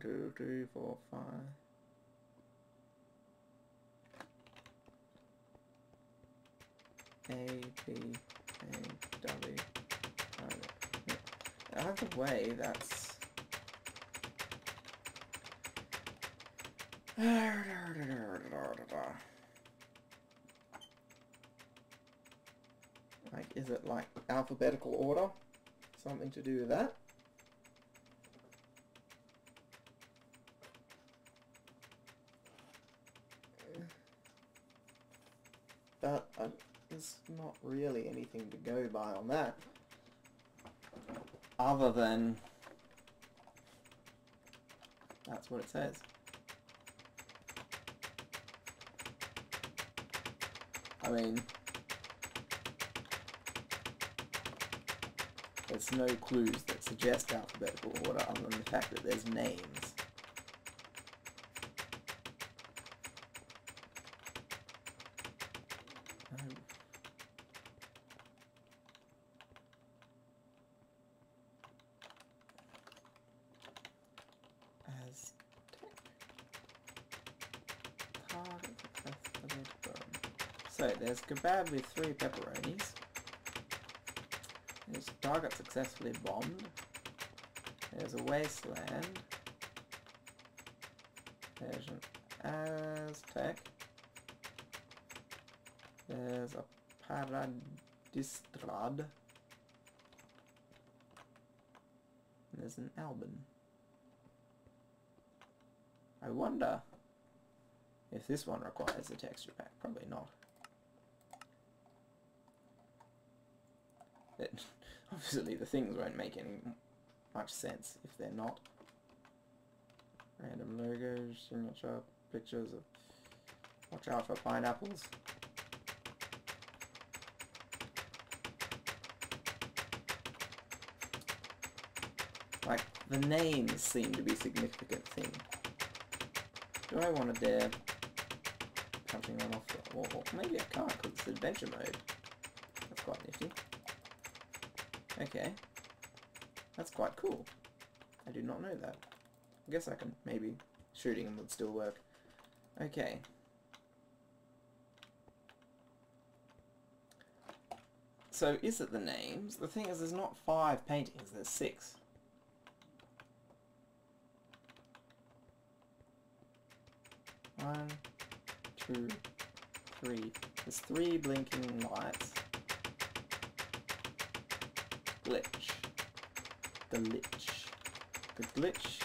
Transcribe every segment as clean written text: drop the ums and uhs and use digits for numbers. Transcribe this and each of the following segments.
2, 3, 4, 5. A, B, A, W. Either way, that's... Like, is it like alphabetical order? Something to do with that? But there's not really anything to go by on that. Other than... that's what it says. I mean... there's no clues that suggest alphabetical order other than the fact that there's names. So there's kebab with 3 pepperonis. There's target successfully bombed. There's a wasteland. There's an Aztec. There's a Paradistrad. There's an Albin. I wonder if this one requires a texture pack. Probably not. Obviously the things won't make any much sense if they're not. Random logos, signature, pictures of... watch out for pineapples. Like, the names seem to be a significant thing. Do I want to dare punching them off the wall? Maybe I can't because it's adventure mode. That's quite nifty. Okay. That's quite cool. I did not know that. I guess I can, maybe shooting them would still work. Okay. So, is it the names? The thing is, there's not 5 paintings, there's 6. One, 2, 3. There's 3 blinking lights. Glitch. The glitch. The glitch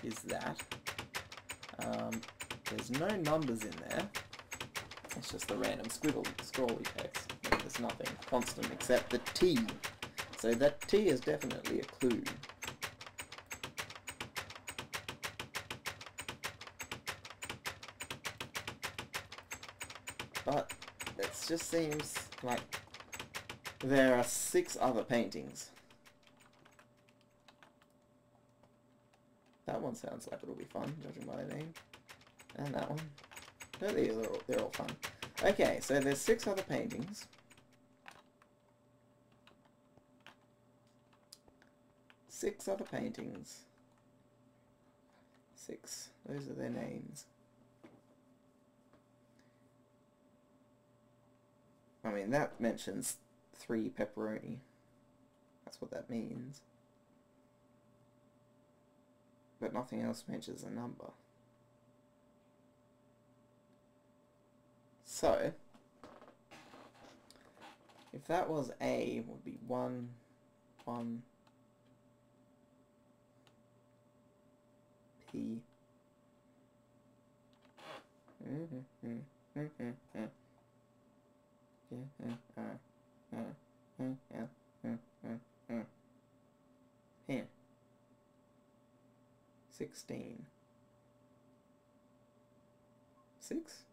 is that there's no numbers in there. It's just the random squiggle scrolly text. And there's nothing constant except the T. So that T is definitely a clue. But it just seems like there are 6 other paintings. That one sounds like it'll be fun, judging by the name. And that one. No, they're all fun. Okay, so there's 6 other paintings. 6 other paintings. 6. Those are their names. I mean, that mentions 3 pepperoni. That's what that means. But nothing else mentions a number. So, if that was A, it would be 1, 1, P. Here. 16. 6?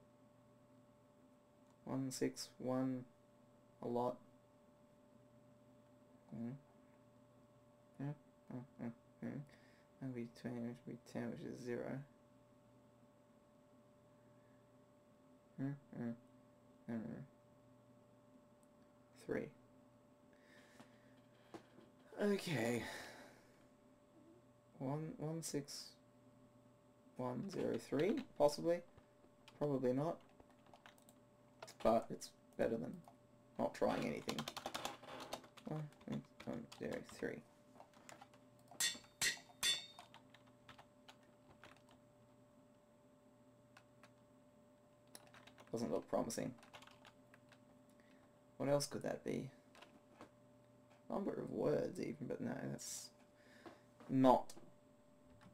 1, 6, 1, a lot. And be 20, which would be 10, which is 0. 3. Okay. 1, 1, 6, 103, possibly. Probably not. But it's better than not trying anything. 103. Doesn't look promising. What else could that be? Number of words even, but no, that's not.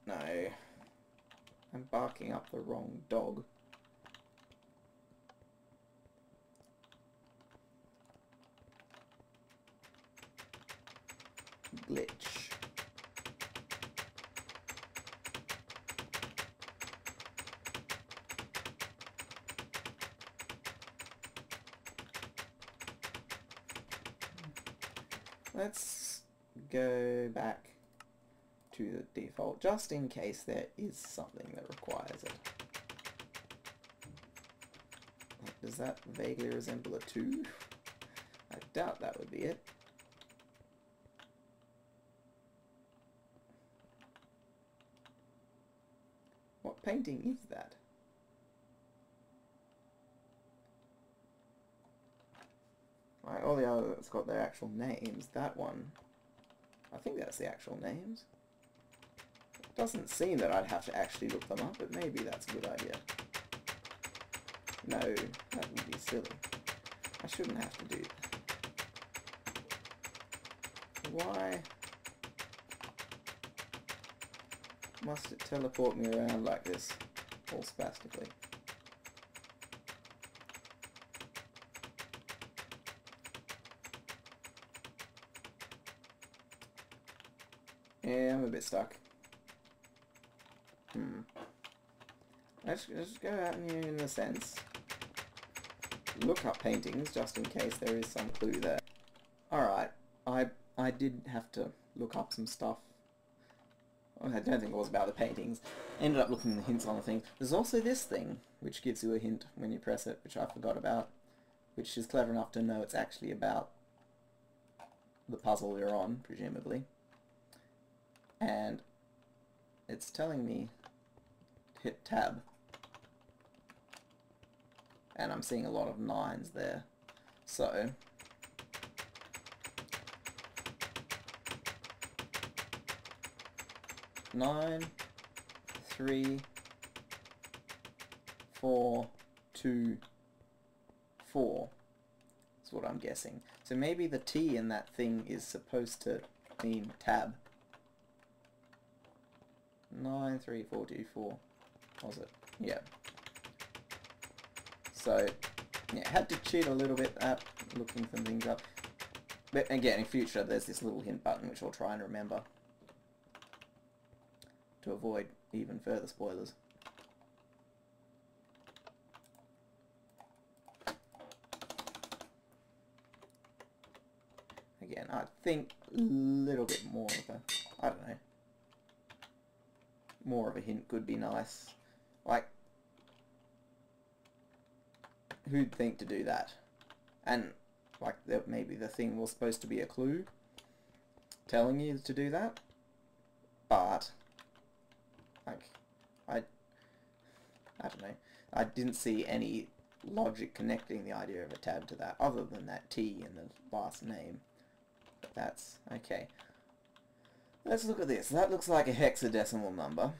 No. I'm barking up the wrong dog. Glitch. Let's go back to the default, just in case there is something that requires it. Does that vaguely resemble a 2? I doubt that would be it. What painting is that? Right, all the others got their actual names. That one, I think that's the actual names. It doesn't seem that I'd have to actually look them up, but maybe that's a good idea. No, that would be silly. I shouldn't have to do that. Why must it teleport me around like this, all spastically? Yeah, I'm a bit stuck. Let's go out here in a sense. Look up paintings, just in case there is some clue there. Alright, I did have to look up some stuff. I don't think it was about the paintings. Ended up looking at the hints on the thing. There's also this thing, which gives you a hint when you press it, which I forgot about, which is clever enough to know it's actually about the puzzle you're on, presumably. And it's telling me to hit tab. And I'm seeing a lot of 9s there. So nine, 3, 4, 2, 4 is what I'm guessing. So maybe the T in that thing is supposed to mean tab. 9, 3, 4, 2, 4. Was it? Yeah. So, yeah, had to cheat a little bit at looking some things up. But again, in future, there's this little hint button which I'll try and remember to avoid even further spoilers. Again, I think a little bit more of a, I don't know, more of a hint could be nice. Like, who'd think to do that? And, like, maybe the thing was supposed to be a clue telling you to do that, but, like, I don't know. I didn't see any logic connecting the idea of a tab to that, other than that T in the last name. But that's, okay. Let's look at this. That looks like a hexadecimal number.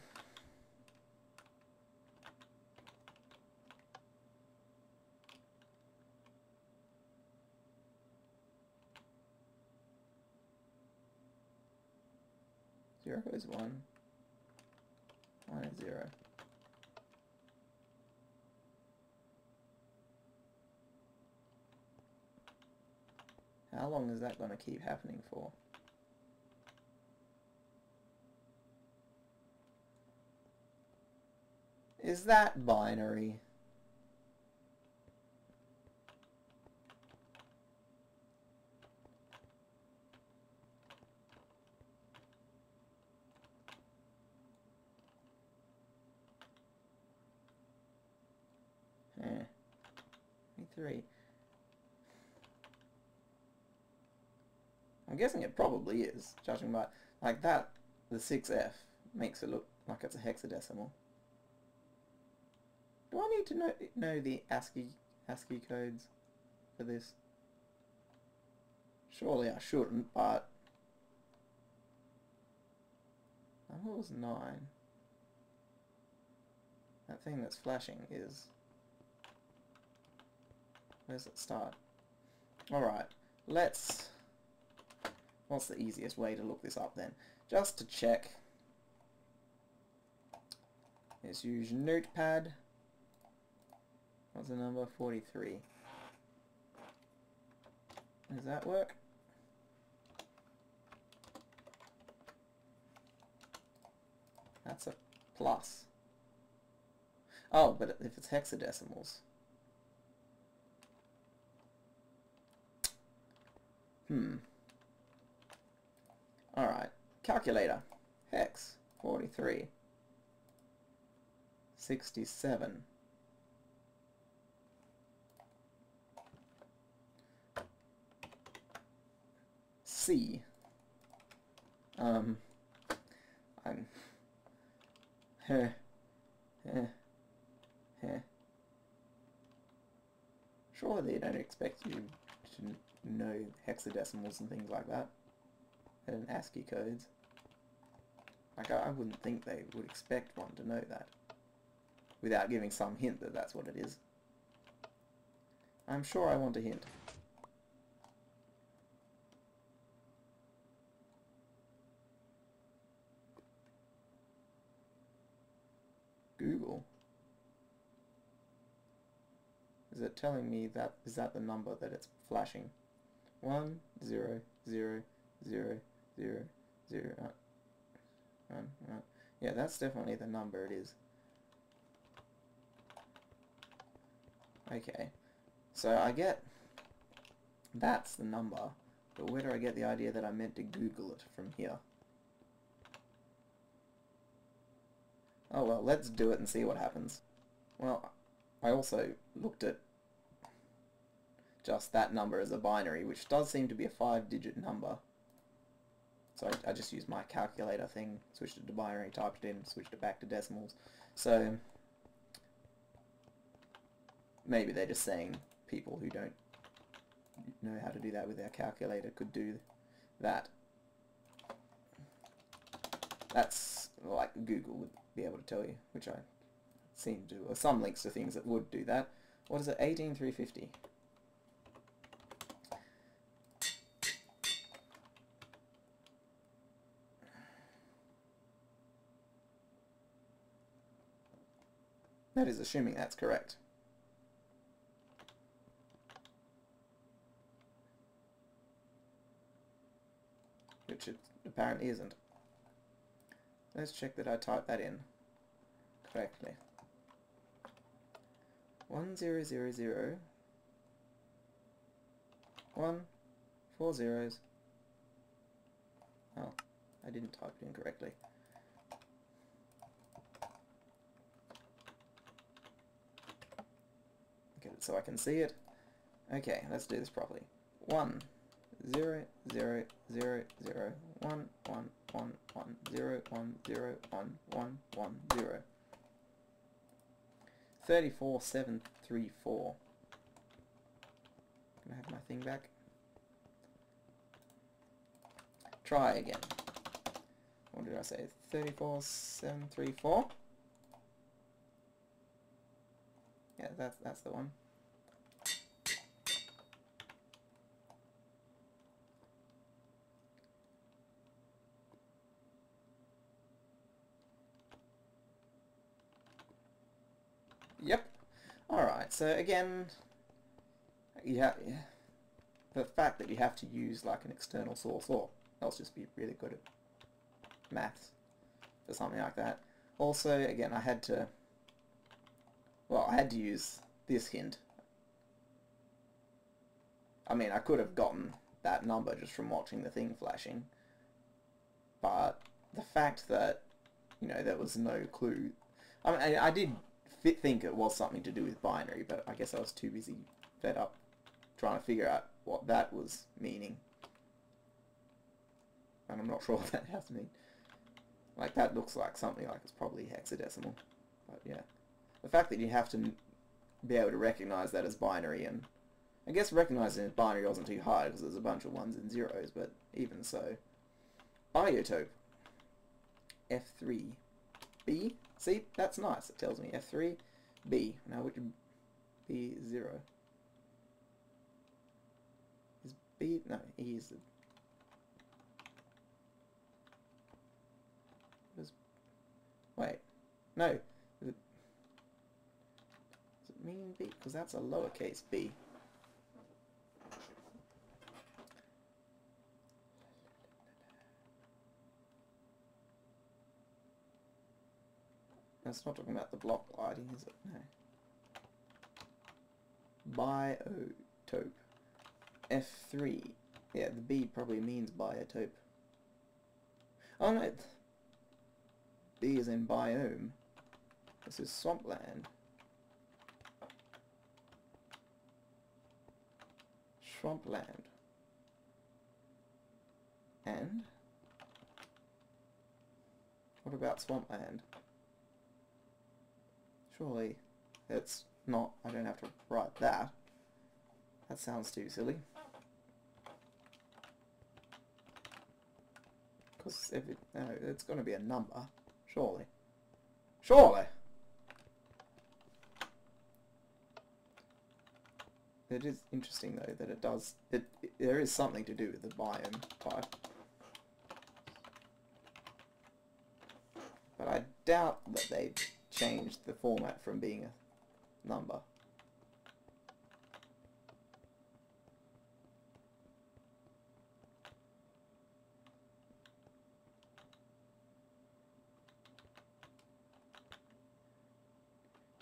Zero is 1. 1 is 0. How long is that going to keep happening for? Is that binary? Eh. 3. I'm guessing it probably is, judging by, like that, the 6F makes it look like it's a hexadecimal. Do I need to know the ASCII codes for this? Surely I shouldn't, but I thought it was 9. That thing that's flashing is... Where's it start? Alright, let's... What's the easiest way to look this up then? Just to check. Let's use Notepad. What's the number? 43. Does that work? That's a plus. Oh, but if it's hexadecimals. Alright. Calculator. Hex. 43. 67. C. I'm... Surely they don't expect you to know hexadecimals and things like that. And ASCII codes. Like, I wouldn't think they would expect one to know that. Without giving some hint that that's what it is. I'm sure I want a hint. Google. Is it telling me that, is that the number that it's flashing? 1 0 0 0 0 0 yeah, that's definitely the number it is. Okay, so I get that's the number, but where do I get the idea that I meant to Google it from here? Oh well, let's do it and see what happens. Well, I also looked at just that number as a binary, which does seem to be a 5-digit number. So I just used my calculator thing, switched it to binary, typed it in, switched it back to decimals. So maybe they're just saying people who don't know how to do that with their calculator could do that. That's like Google would be able to tell you, which I seem to, or some links to things that would do that. What is it? 18350. That is assuming that's correct. Which it apparently isn't. Let's check that I typed that in correctly. 1000 1 4 zeros. Oh, I didn't type it in correctly. Get it so I can see it. Okay, let's do this properly. 1 0 0 0 0 1 1 1 1 0 1 0 1 1 1 0. 34734. Can I have my thing back? Try again. What did I say? 34734. Yeah, that's the one. Yep. Alright, so again, the fact that you have to use like an external source, or else just be really good at maths for something like that. Also, again, I had to use this hint. I mean, I could have gotten that number just from watching the thing flashing, but the fact that, you know, there was no clue. I mean, I did think it was something to do with binary, but I guess I was too busy fed up trying to figure out what that was meaning. And I'm not sure what that has to mean. Like, that looks like something like it's probably hexadecimal. But yeah. The fact that you have to be able to recognize that as binary, and I guess recognizing it as binary wasn't too hard because there's a bunch of ones and zeros, but even so. Biotope. F3. B. See, that's nice. It tells me F3, B. Now which B is 0? Is B? No, E is the... Wait. No. Does it mean B? Because that's a lowercase b. That's not talking about the block lighting, is it? No. Biotope. F3. Yeah, the B probably means biotope. Oh no. B is in biome. This is swampland. Swampland. And? What about swampland? Surely it's not, I don't have to write that. That sounds too silly. Because if it, no, it's going to be a number. Surely. Surely! It is interesting though that it does, there is something to do with the biome type. But I doubt that they changed the format from being a number.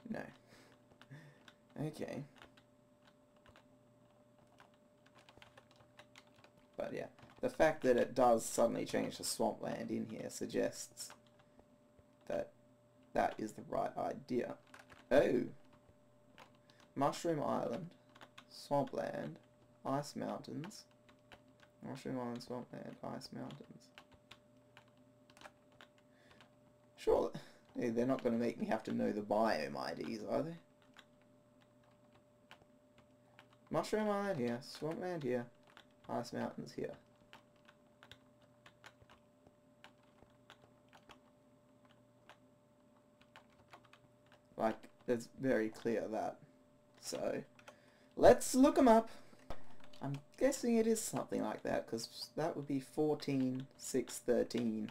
No. Okay. But yeah, the fact that it does suddenly change to swampland in here suggests that that is the right idea. Oh! Mushroom Island, Swampland, Ice Mountains. Mushroom Island, Swampland, Ice Mountains. Sure, they're not going to make me have to know the biome IDs, are they? Mushroom Island here, Swampland here, Ice Mountains here. Like, it's very clear that. So, let's look them up. I'm guessing it is something like that, because that would be 14, 6, 13.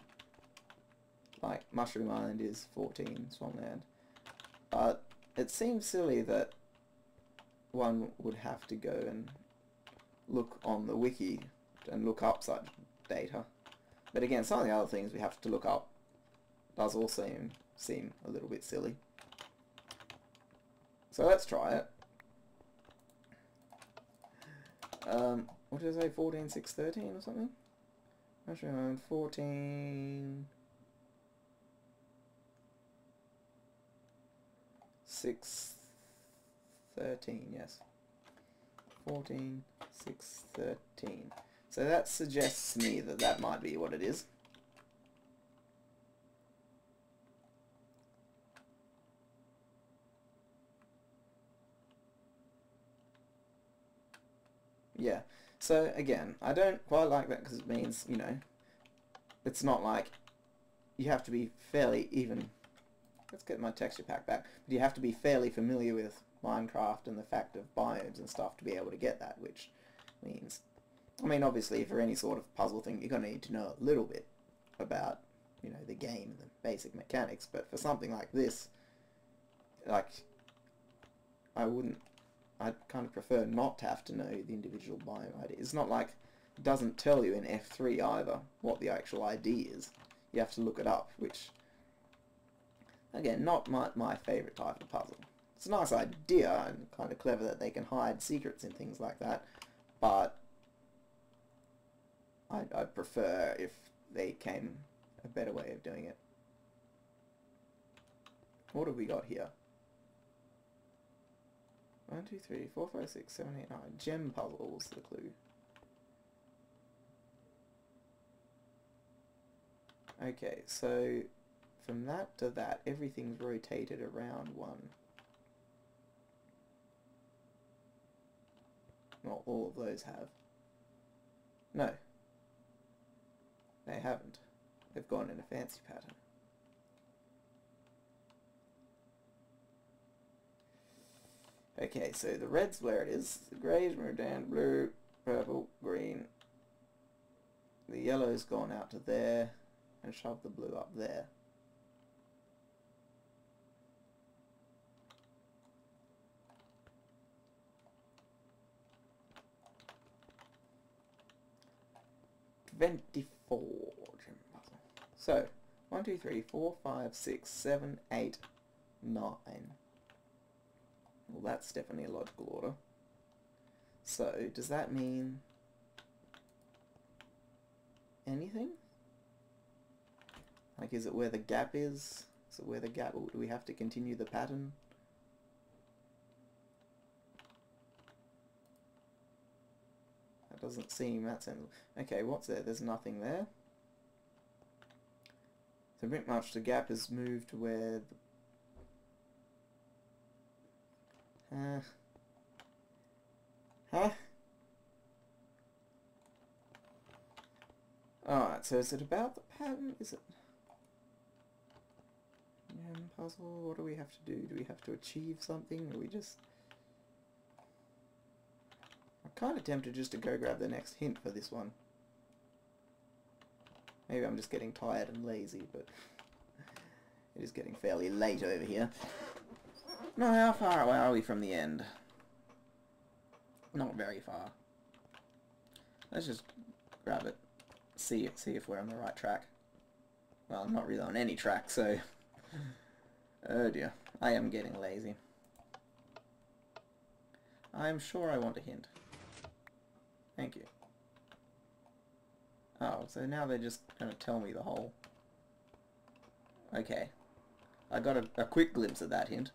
Like, Mushroom Island is 14, Swampland. But it seems silly that one would have to go and look on the wiki and look up such data. But again, some of the other things we have to look up does also seem a little bit silly. So let's try it. What did I say? 14, 6, 13 or something? Mushroom Island 14... 6, 13, yes. 14, 6, 13. So that suggests to me that that might be what it is. Yeah, so again, I don't quite like that because it means, you know, it's not like you have to be fairly even... Let's get my texture pack back. But you have to be fairly familiar with Minecraft and the fact of biomes and stuff to be able to get that, which means... I mean, obviously, for any sort of puzzle thing, you're going to need to know a little bit about, you know, the game and the basic mechanics, but for something like this, like, I'd kind of prefer not to have to know the individual biome ID. It's not like it doesn't tell you in F3 either what the actual ID is. You have to look it up, which, again, not my favourite type of puzzle. It's a nice idea and kind of clever that they can hide secrets and things like that, but I'd prefer if they came a better way of doing it. What have we got here? 1, 2, 3, 4, 5, 6, 7, 8, 9. Gem puzzles, the clue. Okay, so from that to that, everything's rotated around 1. Well, all of those have. No. They haven't. They've gone in a fancy pattern. Okay, so the red's where it is. The grey's moved down, blue, purple, green. The yellow's gone out to there and shoved the blue up there. Gem puzzle. So 1, 2, 3, 4, 5, 6, 7, 8, 9. Well, that's definitely a logical order. So does that mean anything? Like, is it where the gap is? Is it where the gap? Do we have to continue the pattern? That doesn't seem that sensible. Okay, what's there? There's nothing there. So pretty much the gap is moved to where the... Huh? Alright, so is it about the pattern? Is it... puzzle? What do we have to do? Do we have to achieve something? Or we just... I'm kind of tempted just to go grab the next hint for this one. Maybe I'm just getting tired and lazy, but it is getting fairly late over here. Now, how far away are we from the end? Not very far. Let's just grab it. See if we're on the right track. Well, I'm not really on any track, so... Oh dear. I am getting lazy. I'm sure I want a hint. Thank you. Oh, so now they're just going to tell me the whole... Okay. I got a quick glimpse of that hint.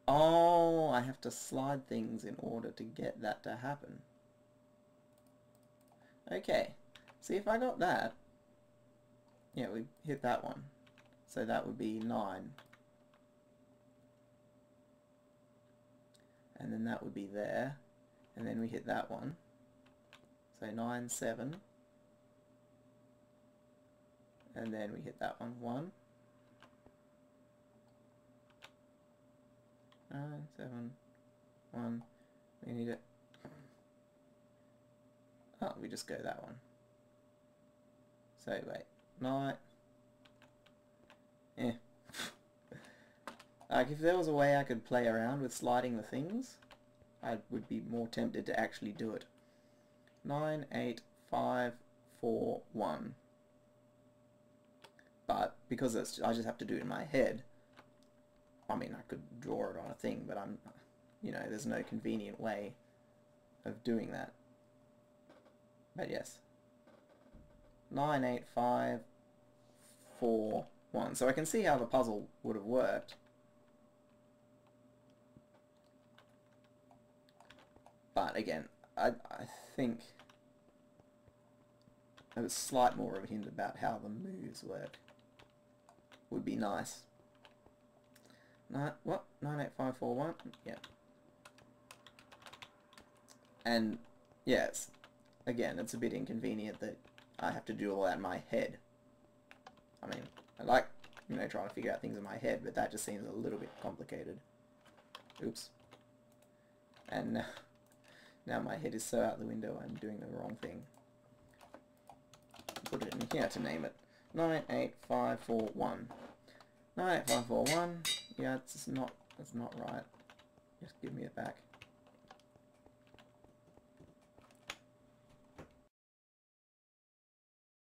Oh, I have to slide things in order to get that to happen. Okay. See, if I got that... Yeah, we hit that one. So that would be 9. And then that would be there. And then we hit that one. So 9, 7. And then we hit that one, 1. 9, 7, 1. We need it. Oh, we just go that one. So wait, 9. Yeah. Like, if there was a way I could play around with sliding the things, I would be more tempted to actually do it. 9, 8, 5, 4, 1. But because it's, I just have to do it in my head. I mean, I could draw it on a thing, but I'm, you know, there's no convenient way of doing that. But yes. 9, 8, 5, 4, 1. So I can see how the puzzle would have worked. But again, I think a slight more of a hint about how the moves work would be nice. 9, what? 9, 8, 5, 4, 1? Yeah. And, yes, again, it's a bit inconvenient that I have to do all that in my head. I mean, I like, you know, trying to figure out things in my head, but that just seems a little bit complicated. Oops. And now my head is so out the window, I'm doing the wrong thing. Put it in here to name it. 9, 8, 5, 4, 1. 9, 8, 5, 4, 1. Yeah, that's not right. Just give me it back.